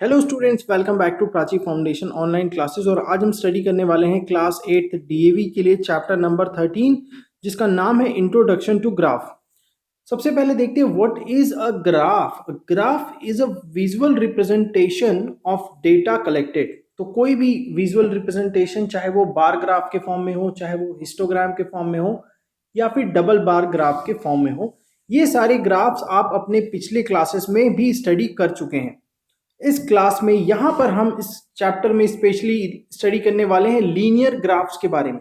Hello students, welcome back to Prachi foundation online classes. और आज हम स्टडी करने वाले हैं क्लास 8 डीएवी के लिए चैप्टर नंबर 13, जिसका नाम है इंट्रोडक्शन टू ग्राफ। सबसे पहले देखते हैं what is a graph. Graph is a visual representation of data collected. तो कोई भी विजुअल रिप्रेजेंटेशन, चाहे वो बार ग्राफ के फॉर्म में हो, चाहे वो हिस्टोग्राम के फॉर्म में हो, या फिर डबल बार ग्राफ के फॉर्म में हो, ये सारे ग्राफ्स आप अपने पिछले क्लासेस में भी स्टडी कर चुके हैं। इस क्लास में यहाँ पर हम इस चैप्टर में स्पेशली स्टडी करने वाले हैं लीनियर ग्राफ्स के बारे में।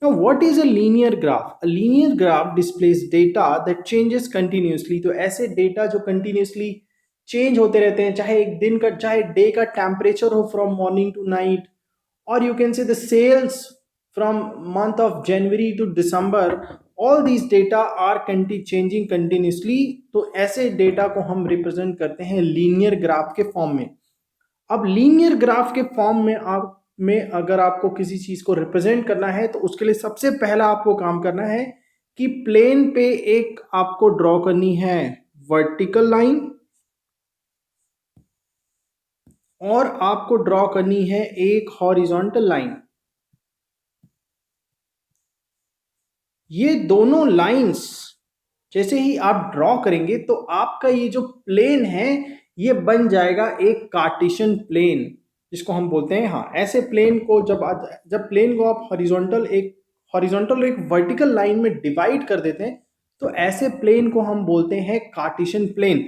Now, what is a linear graph? A linear graph displays data that changes continuously. तो ऐसे डेटा जो कंटिन्यूसली चेंज होते रहते हैं, चाहे एक दिन का, चाहे डे का टेम्परेचर हो फ्रॉम मॉर्निंग टू नाइट, और you can say the sales from month of January to December. All these data are changing continuously. तो ऐसे डेटा को हम रिप्रेजेंट करते हैं लीनियर ग्राफ के फॉर्म में। अब लीनियर ग्राफ के फॉर्म में अगर आपको किसी चीज को रिप्रेजेंट करना है तो उसके लिए सबसे पहला आपको काम करना है कि प्लेन पे एक आपको ड्रॉ करनी है वर्टिकल लाइन, और आपको ड्रॉ करनी है एक हॉरिजॉन्टल लाइन। ये दोनों लाइंस जैसे ही आप ड्रॉ करेंगे तो आपका ये जो प्लेन है ये बन जाएगा एक कार्टेशियन प्लेन, जिसको हम बोलते हैं, हाँ, ऐसे प्लेन को जब प्लेन को आप हॉरिजॉन्टल और एक वर्टिकल लाइन में डिवाइड कर देते हैं तो ऐसे प्लेन को हम बोलते हैं कार्टेशियन प्लेन।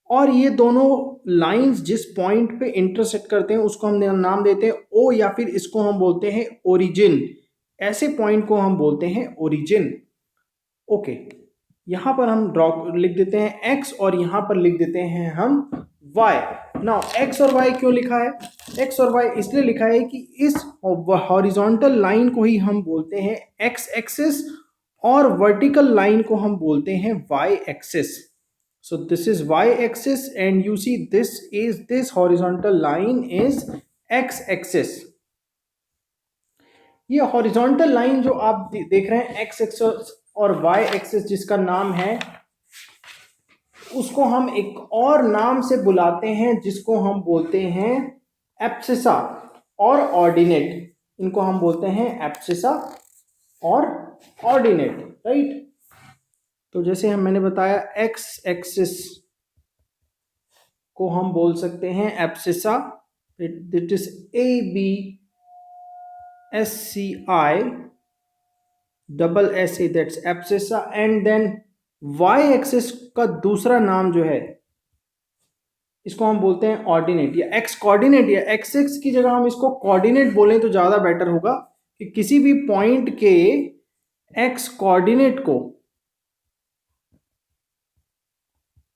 और ये दोनों लाइंस जिस पॉइंट पे इंटरसेक्ट करते हैं उसको हम नाम देते हैं ओ, या फिर इसको हम बोलते हैं ओरिजिन। ऐसे पॉइंट को हम बोलते हैं ओरिजिन। ओके, यहां पर हम ड्रॉ लिख देते हैं x, और यहां पर लिख देते हैं हम y। नाउ x और y क्यों लिखा है? x और y इसलिए लिखा है कि इस हॉरिजॉन्टल लाइन को ही हम बोलते हैं x एक्सिस, और वर्टिकल लाइन को हम बोलते हैं y axis. So this is y axis, and you see this horizontal line is x axis. ये हॉरिजॉन्टल लाइन जो आप देख रहे हैं x एक्सिस और y एक्सिस, जिसका नाम है, उसको हम एक और नाम से बुलाते हैं जिसको हम बोलते हैं एब्सिसा और ऑर्डिनेट। इनको हम बोलते हैं एब्सिसा और ऑर्डिनेट, राइट। तो जैसे मैंने बताया, x एक्सिस को हम बोल सकते हैं abscissa, it is ABSCI that's abscissa। And then y axis का दूसरा नाम जो है, इसको हम बोलते हैं ऑर्डिनेट या एक्स कोऑर्डिनेट, या एक्स एक्स की जगह हम इसको कोऑर्डिनेट बोलें तो ज्यादा बेटर होगा, कि किसी भी पॉइंट के एक्स कोऑर्डिनेट को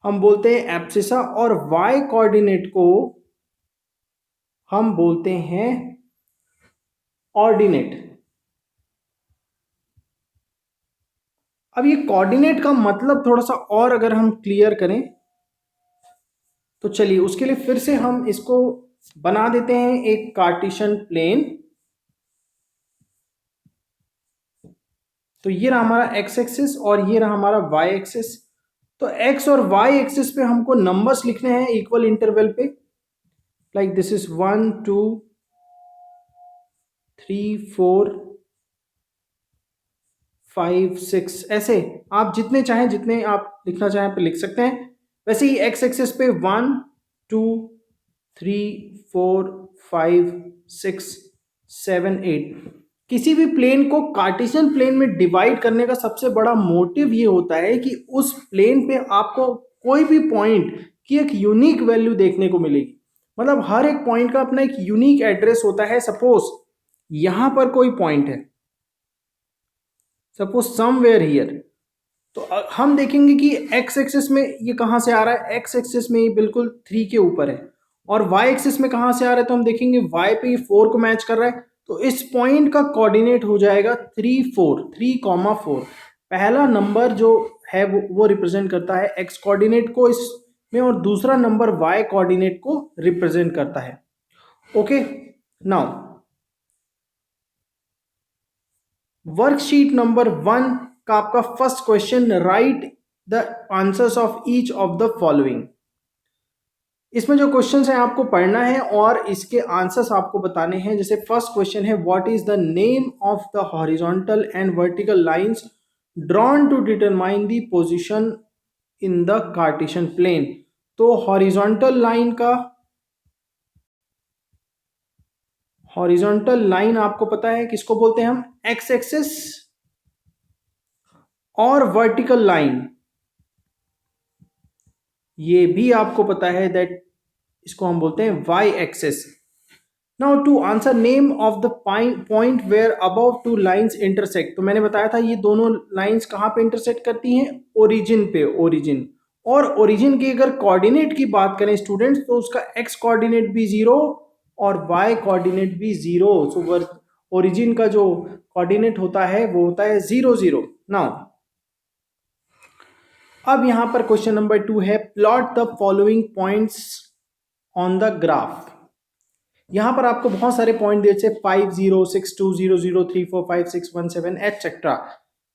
हम बोलते हैं एब्सिसा, और y कोऑर्डिनेट को हम बोलते हैं ऑर्डिनेट। अब ये कोऑर्डिनेट का मतलब थोड़ा सा और अगर हम क्लियर करें तो चलिए उसके लिए फिर से हम इसको बना देते हैं एक कार्टेशियन प्लेन। तो ये रहा हमारा x एक्सिस और ये रहा हमारा y एक्सिस। तो x और y एक्सिस पे हमको नंबर्स लिखने हैं इक्वल इंटरवल पे, लाइक दिस इज 1 2 3 4 5 6। ऐसे आप जितने चाहें, जितने आप लिखना चाहें पे लिख सकते हैं। वैसे ही x एक्सिस पे 1 2 3 4 5 6 7 8। किसी भी प्लेन को कार्टेशियन प्लेन में डिवाइड करने का सबसे बड़ा मोटिव ये होता है कि उस प्लेन पे आपको कोई भी पॉइंट की एक यूनिक वैल्यू देखने को मिलेगी। मतलब हर एक पॉइंट का अपना एक यूनिक एड्रेस होता है। सपोज यहां पर कोई पॉइंट है, सपोज समवेयर हियर, तो हम देखेंगे कि x एक्सिस में ये कहां से आ रहा है, x एक्सिस में ये बिल्कुल 3 के ऊपर है, और y एक्सिस में कहां से आ रहा है, तो हम देखेंगे y पे ये 4 को मैच कर रहा है। तो इस पॉइंट का कोऑर्डिनेट हो जाएगा 3,4। पहला नंबर जो है वो रिप्रेजेंट करता है x कोऑर्डिनेट को इसमें, और दूसरा नंबर y कोऑर्डिनेट को रिप्रेजेंट करता है। ओके, नाउ वर्कशीट नंबर 1 का आपका first question, right the answers of each of the following. इसमें जो क्वेश्चंस हैं आपको पढ़ना है और इसके आंसर्स आपको बताने हैं। जैसे फर्स्ट क्वेश्चन है, what is the name of the horizontal and vertical lines drawn to determine the position in the Cartesian plane. तो हॉरिजॉन्टल लाइन आपको पता है किसको बोलते हैं हम, एक्स एक्सिस, और वर्टिकल लाइन ये भी आपको पता है दैट इसको हम बोलते हैं Y axis. Now to answer name of the point where above two lines intersect. तो मैंने बताया था ये दोनों लाइंस कहाँ पे इंटरसेक्ट करती हैं, ओरिजिन पे, ओरिजिन। और ओरिजिन की अगर कोऑर्डिनेट की बात करें स्टूडेंट्स, तो उसका एक्स कोऑर्डिनेट भी जीरो और वाई कोऑर्डिनेट भी जीरो। सो ओरिजिन का जो कोऑर्डिनेट होता है वो होता है 0 0। नाउ अब यहां पर क्वेश्चन नंबर 2 है, plot the following points on the graph. यहां पर आपको बहुत सारे पॉइंट दिए, 5 0 6 2 0 0 3 4 5 6 1 7 एटसेट्रा।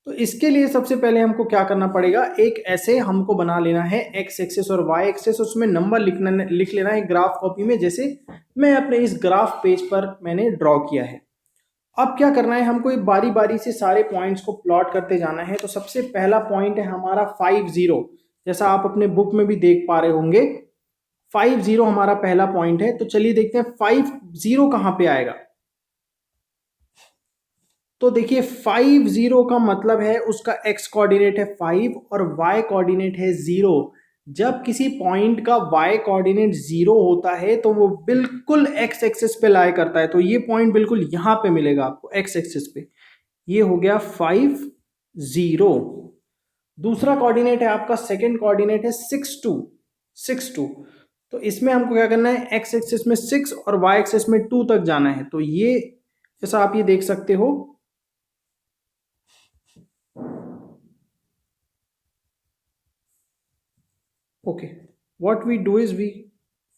तो इसके लिए सबसे पहले हमको क्या करना पड़ेगा, एक ऐसे हमको बना लेना है एक्स एक्सिस और वाई एक्सिस, उसमें नंबर लिख लेना है ग्राफ कॉपी में, जैसे मैं अपने इस ग्राफ पेज पर मैंने ड्रॉ किया है। अब क्या करना है, हमको एक बारी बारी से सारे पॉइंट्स को प्लॉट करते जाना है। तो सबसे पहला पॉइंट है हमारा 5 0, जैसा आप अपने बुक में भी देख पा रहे होंगे 5 0 हमारा पहला पॉइंट है। तो चलिए देखते हैं 5 0 कहां पे आएगा। तो देखिए 5 0 का मतलब है उसका x कोऑर्डिनेट है 5 और y कोऑर्डिनेट है 0। जब किसी पॉइंट का y कोऑर्डिनेट 0 होता है तो वो बिल्कुल x एक्सिस पे लाई करता है। तो ये पॉइंट बिल्कुल यहां पे मिलेगा आपको x एक्सिस पे। ये हो गया 5 0। दूसरा कोऑर्डिनेट है आपका, सेकंड कोऑर्डिनेट है 6 2 6 2। तो इसमें हमको क्या करना है, x एक्सिस में 6 और y एक्सिस में 2 तक जाना है। तो ये जैसा आप ये देख सकते हो, okay, what we do is we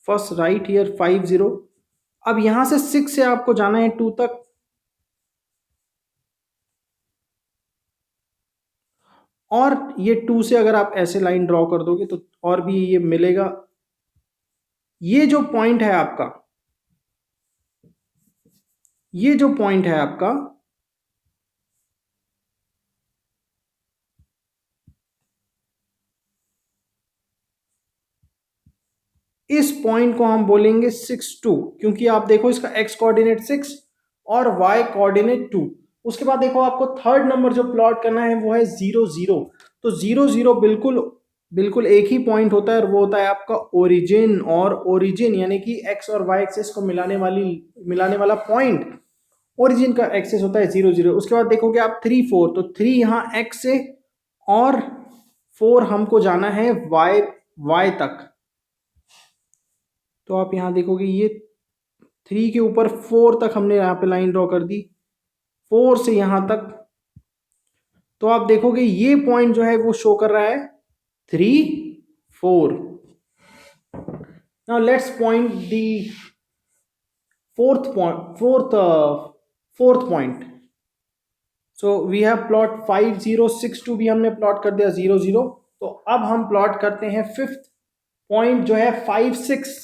first write here 5 0। अब यहां से 6 से आपको जाना है 2 तक, और ये 2 से अगर आप ऐसे लाइन ड्रॉ कर दोगे तो और भी ये मिलेगा। ये जो पॉइंट है आपका, ये जो पॉइंट है आपका, इस पॉइंट को हम बोलेंगे 6 2, क्योंकि आप देखो इसका x कोऑर्डिनेट 6 और y कोऑर्डिनेट 2। उसके बाद देखो आपको थर्ड नंबर जो प्लॉट करना है वो है 0 0। तो 0 0 बिल्कुल बिल्कुल एक ही पॉइंट होता है और वो होता है आपका ओरिजिन। और ओरिजिन यानी कि x और y एक्सिस को मिलाने वाला पॉइंट ओरिजिन का एक्सिस होता है 0 0। उसके बाद देखोगे आप 3 4, तो 3 यहाँ x से और 4 हमको जाना है y तक। तो आप यहां देखोगे ये 3 के ऊपर 4 तक हमने यहाँ पे लाइन ड्रॉ कर दी, 4 से यहां तक। तो आप देखोगे ये पॉइंट जो है वो शो कर रहा है 3 4। Now let's point the fourth point. So we have plot 5 0 6 2 भी हमने प्लॉट कर दिया 0 0। तो अब हम प्लॉट करते हैं फिफ्थ पॉइंट जो है 5 6।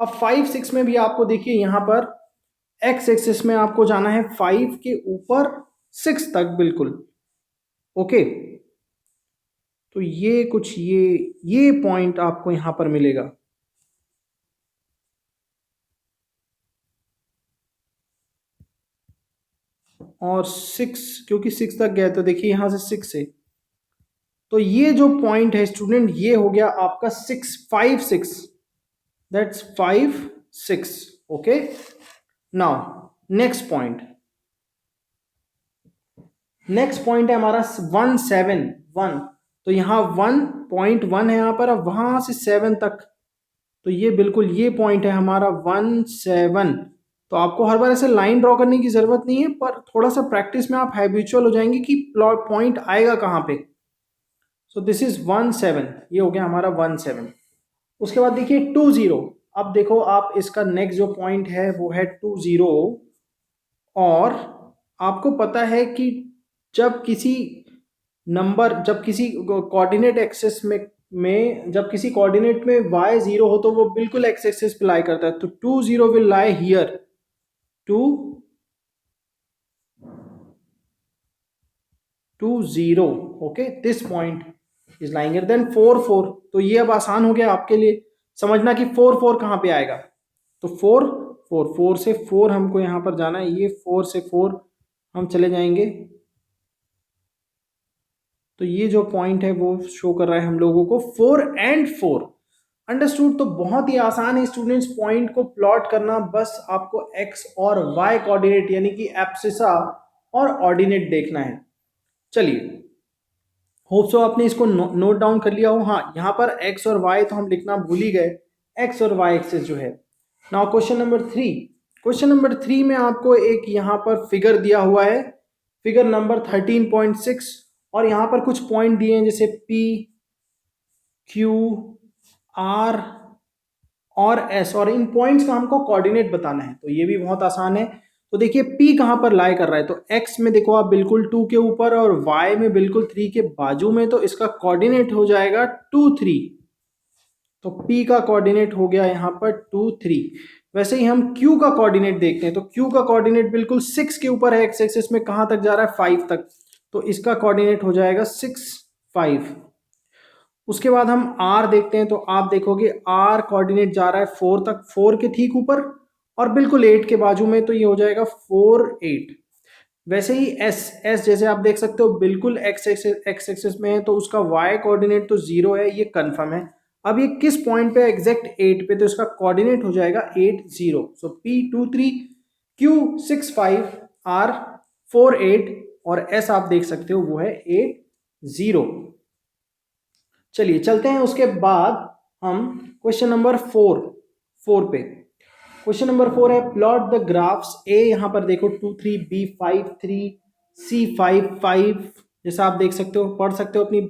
अब 5 6 में भी आपको देखिए यहां पर x एक्सिस में आपको जाना है 5 के ऊपर 6 तक बिल्कुल, ओके। तो ये कुछ ये पॉइंट आपको यहां पर मिलेगा। और 6, क्योंकि 6 तक गया तो देखिए यहां से 6 है। तो ये जो पॉइंट है स्टूडेंट ये हो गया आपका 6 5 6, that's 5 6, okay. Now next point है हमारा 1 7 1। तो यहाँ 1.1 है यहाँ पर, अब वहां से 7 तक, तो ये बिल्कुल ये पॉइंट है हमारा 1 7। तो आपको हर बार ऐसे लाइन ड्रॉ करने की जरूरत नहीं है, पर थोड़ा सा प्रैक्टिस में आप हैबिचुअल हो जाएंगे कि प्लॉट पॉइंट आएगा कहाँ पे। सो दिस इज 1 7, ये हो गया हमारा 1 7। उसके बाद देखिए 2 0। अब देखो आप इसका नेक्स्ट जो पॉइंट है वो है 2 0। और आपको पता है कि जब किसी कोऑर्डिनेट एक्सिस में में जब किसी कोऑर्डिनेट में y 0 हो तो वो बिल्कुल x एक्सिस पे लाई करता है, तो 2 0 will lie here, 2 0, okay, this point is lying here. Then 4 4, तो ये अब आसान हो गया आपके लिए समझना कि 4 4 कहाँ पे आएगा। तो 4 4 4 से 4 हमको यहाँ पर जाना है, ये 4 से 4 हम चले जाएंगे, तो ये जो पॉइंट है वो शो कर रहा है हम लोगों को 4 एंड 4। अंडरस्टूड। तो बहुत ही आसान है स्टूडेंट्स पॉइंट को प्लॉट करना, बस आपको एक्स और वाई कोऑर्डिनेट यानी कि एब्सिसा और ऑर्डिनेट देखना है। चलिए, होप सो आपने इसको नोट डाउन कर लिया हो। हाँ, यहाँ पर एक्स और वाई तो हम लिखना भूल ही गए, एक्स और वाई एक्सिस जो है। Now question number 3, question number 3 में आपको एक यहाँ पर फिगर दिया हुआ है, फिगर नंबर 13.6, और यहाँ पर कुछ पॉइंट दिए हैं जैसे P, Q, R और S, और इन पॉइंट्स का हमको कोऑर्डिनेट बताना है। तो ये भी बहुत आसान है। तो देखिए P कहाँ पर लाई कर रहा है, तो X में देखो आप बिल्कुल 2 के ऊपर और Y में बिल्कुल 3 के बाजू में, तो इसका कोऑर्डिनेट हो जाएगा 2 3। तो P का कोऑर्डिनेट हो गया यहाँ पर 2 3। वैसे ही हम Q का कोऑर्डिनेट देखते हैं, तो Q का कोऑर्डिनेट बिल्कुल 6 के ऊपर है, एक्स एक्सिस में कहाँ तक जा रहा है, 5 तक, तो इसका कोऑर्डिनेट हो जाएगा 6 5। उसके बाद हम R देखते हैं, तो आप देखोगे R कोऑर्डिनेट जा रहा है 4 तक, 4 के ठीक ऊपर और बिल्कुल 8 के बाजू में, तो ये हो जाएगा 4 8। वैसे ही S जैसे आप देख सकते हो बिल्कुल एक्स एक्सिस में है, तो उसका Y कोऑर्डिनेट तो 0 है, ये कंफर्म है। अब ये किस पॉइंट पे, एग्जैक्ट 8 पे, तो इसका कोऑर्डिनेट हो जाएगा 8 0। सो P 2 3, Q 6 5, R 4 8 और S आप देख सकते हो वो है 8 0। चलिए चलते हैं, उसके बाद हम क्वेश्चन नंबर 4 पे। क्वेश्चन नंबर 4 है प्लॉट द ग्राफ्स ए, यहाँ पर देखो 2 3, B 5 3, C 5 5, जैसा आप देख सकते हो, पढ़ सकते हो अपनी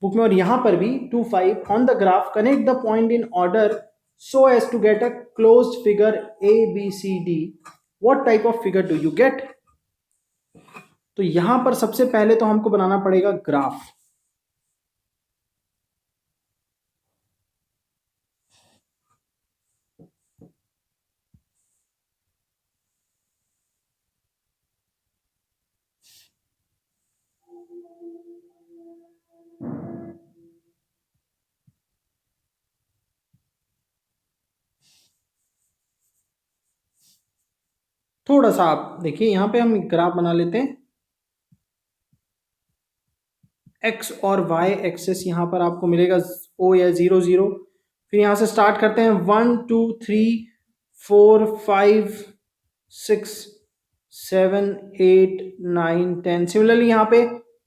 बुक में, और यहाँ पर भी 2 5 on the graph, connect the point in order so as to get a closed figure A B C D, what type of figure do you get. तो यहाँ पर सबसे पहले तो हमको बनाना पड़ेगा ग्राफ। थोड़ा सा आप देखिए, यहाँ पे हम ग्राफ बना लेते हैं, एक्स और वाई एक्सेस यहाँ पर आपको मिलेगा O या 0 0। फिर यहाँ से स्टार्ट करते हैं 1 2 3 4 5 6 7 8 9 10। सिमिलरली यहाँ पे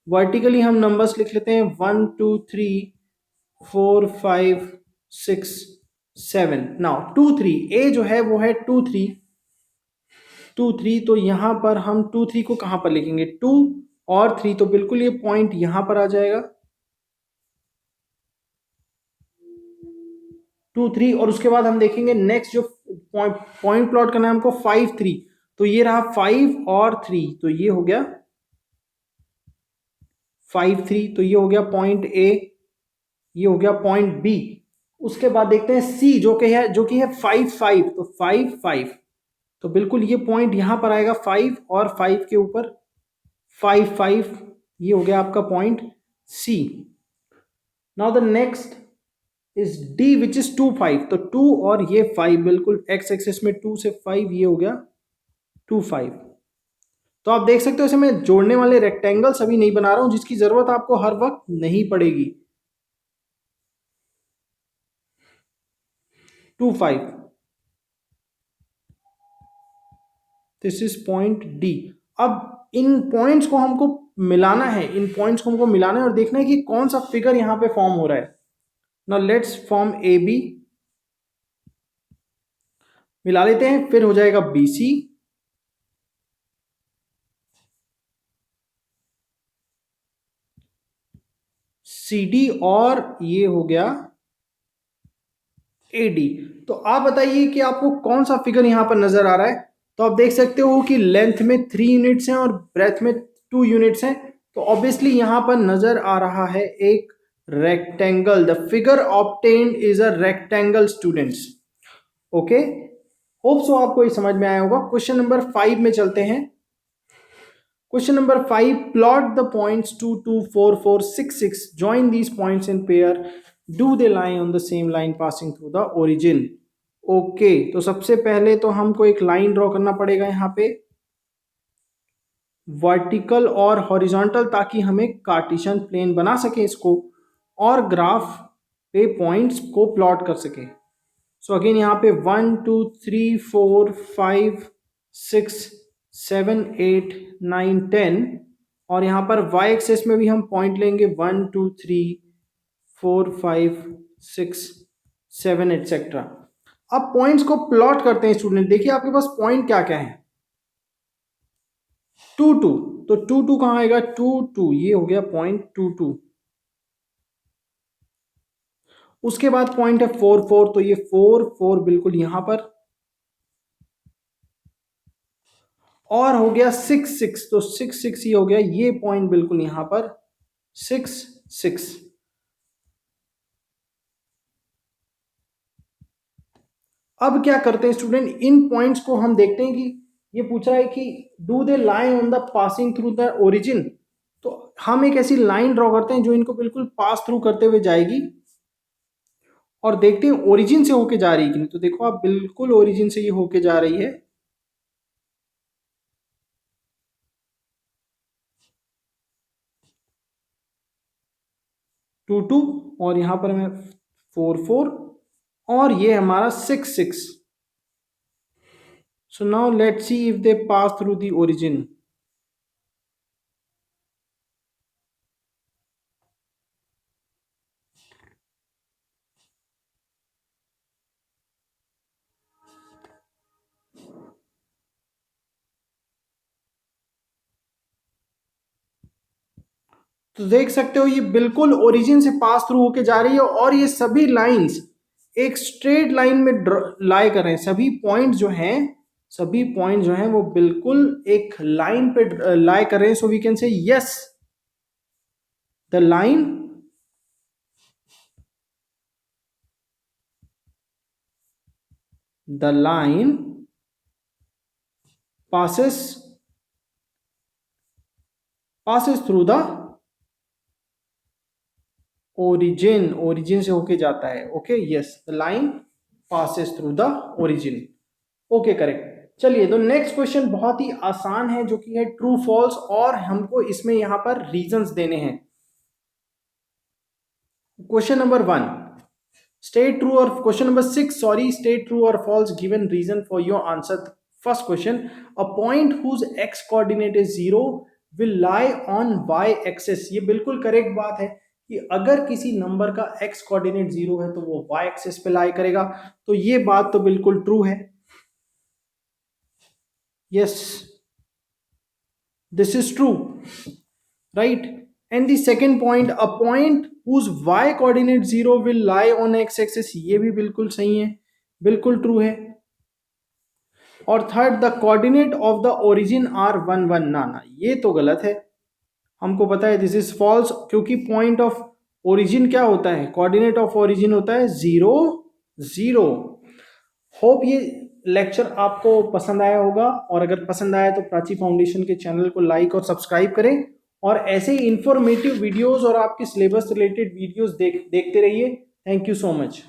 वर्टिकली हम नंबर्स लिख लेते हैं 1 2 3 4 5 6 7। नाउ 2 3 ए जो है वो है 2 3, तो यहाँ पर हम 2 3 को कहाँ पर लिखेंगे, 2 और 3, तो बिल्कुल ये पॉइंट यहाँ पर आ जाएगा 2 3। और उसके बाद हम देखेंगे नेक्स्ट जो पॉइंट प्लॉट करना है हमको 5 3, तो ये रहा 5 और 3, तो ये हो गया 5 3, तो ये हो गया पॉइंट ए, ये हो गया पॉइंट बी। उसके बाद देखते हैं सी जो कि है 5 5, तो 5 5, तो बिल्कुल ये पॉइंट यहां पर आएगा 5 और 5 के ऊपर 5 5, ये हो गया आपका point C. Now the next is D which is 2 5, तो 2 और ये 5 बिल्कुल एक्स एक्सिस में 2 से 5, ये हो गया 2 5। तो आप देख सकते हो इसे मैं जोड़ने वाले रेक्टेंगल्स अभी नहीं बना रहा हूं, जिसकी जरूरत आपको हर वक्त नहीं पड़ेगी। 2 5, दिस इज पॉइंट डी। अब इन पॉइंट्स को हमको मिलाना है, इन पॉइंट्स को हमको मिलाना है और देखना है कि कौन सा फिगर यहां पे फॉर्म हो रहा है। Now let's form A B, मिला लेते हैं, फिर हो जाएगा बी सी, सी डी, और ये हो गया ए डी। तो आप बताइए कि आपको कौन सा फिगर यहां पर नजर आ रहा है। तो आप देख सकते हो कि लेंथ में 3 यूनिट्स हैं और ब्रेथ में 2 यूनिट्स हैं, तो ऑब्वियसली यहां पर नजर आ रहा है एक rectangle. The figure obtained is a rectangle, students. Okay, hope so आपको ये समझ में आया होगा. क्वेश्चन नंबर 5 में चलते हैं. Question number 5, plot the points 2 2 4 4 6 6, join these points in pair, do they lie on the same line passing through the origin. Okay, तो सबसे पहले तो हमको एक लाइन ड्रॉ करना पड़ेगा यहाँ पे, वर्टिकल और हॉरिजॉन्टल, ताकि हमें कार्टेशियन प्लेन बना सके इसको और ग्राफ पे पॉइंट्स को प्लॉट कर सके. सो अगेन यहाँ पे 1 2 3 4 5 6 7 8 9 10, और यहाँ पर y एक्सेस में भी हम पॉइंट लेंगे 1 2 3 4 5 6 7 एटसेट्रा. अब पॉइंट्स को प्लॉट करते हैं स्टूडेंट. देखिए आपके पास पॉइंट क्या क्या है. 2 2, तो 2 2 कहाँ आएगा, 2 2, ये हो गया पॉइंट 2 2. उसके बाद पॉइंट है 4 4, तो ये 4 4 बिल्कुल यहां पर, और हो गया 6 6, तो 6 6 ये हो गया, ये पॉइंट बिल्कुल यहां पर 6 6. अब क्या करते हैं स्टूडेंट, इन पॉइंट्स को हम देखते हैं कि ये पूछ रहा है कि do they lie on the passing through the origin. तो हम एक ऐसी लाइन ड्रॉ करते हैं जो इनको बिल्कुल पास थ्रू करते हुए जाएगी, और देखते हैं ओरिजिन से होके जा रही है कि नहीं. तो देखो आप, बिल्कुल ओरिजिन से ये होके जा रही है. 2 2, और यहां पर मैं 4 4, और ये हमारा 6 6. So now let's see if they pass through the origin. तो देख सकते हो ये बिल्कुल ओरिजिन से पास थ्रू होके जा रही है, और ये सभी लाइंस एक स्ट्रेट लाइन में लाई कर रहे हैं. सभी पॉइंट जो हैं, सभी पॉइंट जो हैं वो बिल्कुल एक लाइन पे लाई कर रहे हैं. So we can say yes, the line passes through the origin से होके जाता है. Okay, yes, the line passes through the origin. Okay, correct. चलिए, तो नेक्स्ट क्वेश्चन बहुत ही आसान है, जो कि है ट्रू फॉल्स, और हमको इसमें यहां पर रीजंस देने हैं. क्वेश्चन नंबर 1, स्टेट ट्रू और question number 6, sorry, state true और false given reason for your answer. First question, a point whose X coordinate is 0 will lie on Y axis. ये बिल्कुल करेक्ट बात है कि अगर किसी नंबर का एक्स कोऑर्डिनेट 0 है तो वो वाई एक्सेस पे लाई करेगा. तो ये बात तो बिल्कुल ट्रू है. Yes, this is true, right? And the second point, a point whose y coordinate 0 will lie on x axis, ये भी बिल्कुल सही है, बिल्कुल ट्रू है. और third, the coordinate of the origin are 1 1, ना, ये तो गलत है. हमको पता है दिस इज फॉल्स, क्योंकि पॉइंट ऑफ ओरिजिन क्या होता है, कोऑर्डिनेट ऑफ ओरिजिन होता है 0 0. होप ये लेक्चर आपको पसंद आया होगा, और अगर पसंद आया तो प्राची फाउंडेशन के चैनल को लाइक और सब्सक्राइब करें, और ऐसे ही इंफॉर्मेटिव वीडियोस और आपके सिलेबस रिलेटेड वीडियोस देखते रहिए. Thank you so much.